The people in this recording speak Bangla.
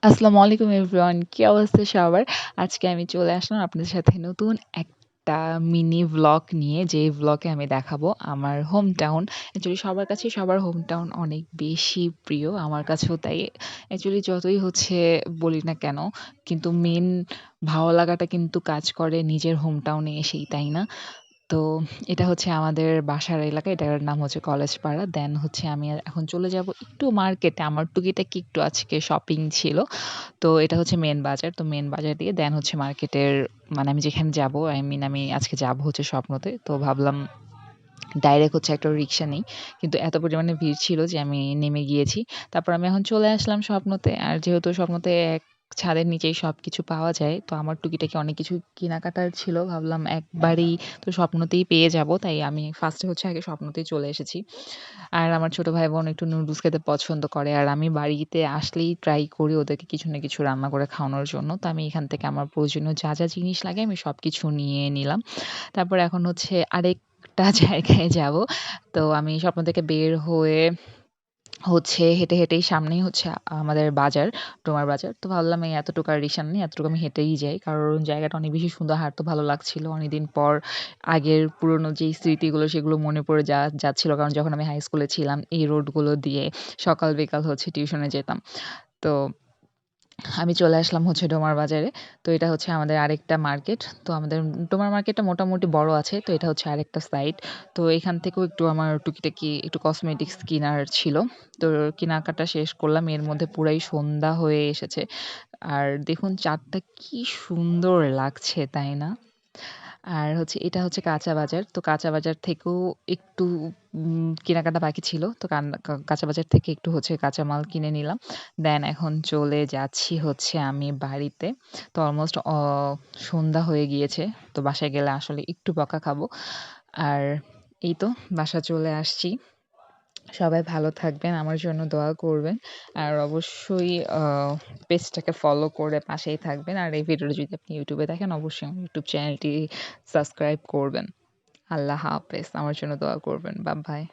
আসসালামু আলাইকুম এভরিওয়ান, কি অবস্থা সবার? আজকে আমি চলে আসলাম আপনাদের সাথে নতুন একটা মিনি ভ্লগ নিয়ে, যে ভ্লগে আমি দেখাবো আমার হোম টাউন। অ্যাকচুয়ালি সবার কাছে সবার হোম টাউন অনেক বেশি প্রিয়, আমার কাছেও তাই। অ্যাকচুয়ালি যতই হচ্ছে বলি না কেন, কিন্তু মেন ভালো লাগাটা কিন্তু কাজ করে নিজের হোম টাউনে এসেই, তাই না? তো এটা হচ্ছে আমাদের বাসার এলাকা। এটার নাম হচ্ছে কলেজ পাড়া। দেন হচ্ছে আমি এখন চলে যাব একটু মার্কেটে। আমার টুকিটাকি একটু আজকে শপিং ছিল। তো এটা হচ্ছে মেইন বাজার। তো মেইন বাজার দিয়ে দেন হচ্ছে মার্কেটের, মানে আমি যেখানে যাব, আমি আজকে যাব হচ্ছে স্বপ্নতে। তো ভাবলাম ডাইরেক্ট হচ্ছে একটা রিক্সা নেই। কিন্তু এত পরিমাণে ভিড় ছিল যে আমি নেমে গিয়েছি। তারপর আমি এখন চলে আসলাম স্বপ্নতে। আর যেহেতু স্বপ্নতে এক ছাদের নিচেই সবকিছু পাওয়া যায়, তো আমার টুকিটাকি অনেক কিছু কেনাকাটার ছিল। ভাবলাম একবারেই তো স্বপ্নতেই পেয়ে যাব। তাই আমি ফার্স্টে হচ্ছে আগে স্বপ্নতেই চলে এসেছি। আর আমার ছোট ভাই-বোন একটু নুডলস খেতে পছন্দ করে। আর আমি বাড়িতে আসলেই ট্রাই করি ওদেরকে কিছু না কিছু রান্না করে খাওয়ানোর জন্য। তো আমি এখান থেকে আমার প্রয়োজনীয় যা জিনিস লাগে আমি সবকিছু নিয়ে নিলাম। তারপর এখন হচ্ছে আরেকটা জায়গায় যাবো। তো আমি স্বপ্ন থেকে বের হয়ে হচ্ছে হেঁটেই সামনেই হচ্ছে আমাদের বাজার, ডোমার বাজার। তো ভাবলাম এই এতটুকু আর রিকশা নেই, এতটুকু আমি হেঁটেই যাই। কারণ জায়গাটা অনেক বেশি সুন্দর, হাঁটতে ভালো লাগছিল। অনেকদিন পর আগের পুরনো যেই স্মৃতিগুলো সেগুলো মনে পড়ে যাচ্ছিল। কারণ যখন আমি হাই স্কুলে ছিলাম এই রোডগুলো দিয়ে সকাল বিকাল হচ্ছে টিউশনে যেতাম। তো আমি চলে আসলাম হচ্ছে ডোমার বাজারে। তো এটা হচ্ছে আমাদের আরেকটা মার্কেট। তো আমাদের ডোমার মার্কেটটা মোটামুটি বড় আছে। তো এটা হচ্ছে আরেকটা সাইড। তো এখান থেকেও একটু আমার টুকিটাকি একটু কসমেটিক্স কেনার ছিল। তো কেনাকাটা শেষ করলাম। এর মধ্যে পুরাই সন্ধ্যা হয়ে এসেছে। আর দেখুন চাঁদটা কি সুন্দর লাগছে, তাই না? আর হচ্ছে এটা হচ্ছে কাঁচা বাজার। তো কাঁচা বাজার থেকেও একটু কেনাকাটা বাকি ছিল। তো কাঁচা বাজার থেকে একটু হচ্ছে কাঁচামাল কিনে নিলাম। দেন এখন চলে যাচ্ছি হচ্ছে আমি বাড়িতে। তো অলমোস্ট সন্ধ্যা হয়ে গিয়েছে। তো বাসায় গেলে আসলে একটু বকা খাবো। আর এই তো বাসা চলে আসছি। সবাই ভালো থাকবেন, আমার জন্য দোয়া করবেন। আর অবশ্যই পেজটাকে ফলো করে পাশেই থাকবেন। আর এই ভিডিওটা যদি আপনি ইউটিউবে দেখেন, অবশ্যই আমার ইউটিউব চ্যানেলটি সাবস্ক্রাইব করবেন। আল্লাহ হাফেজ। আমার জন্য দোয়া করবেন। Bye bye.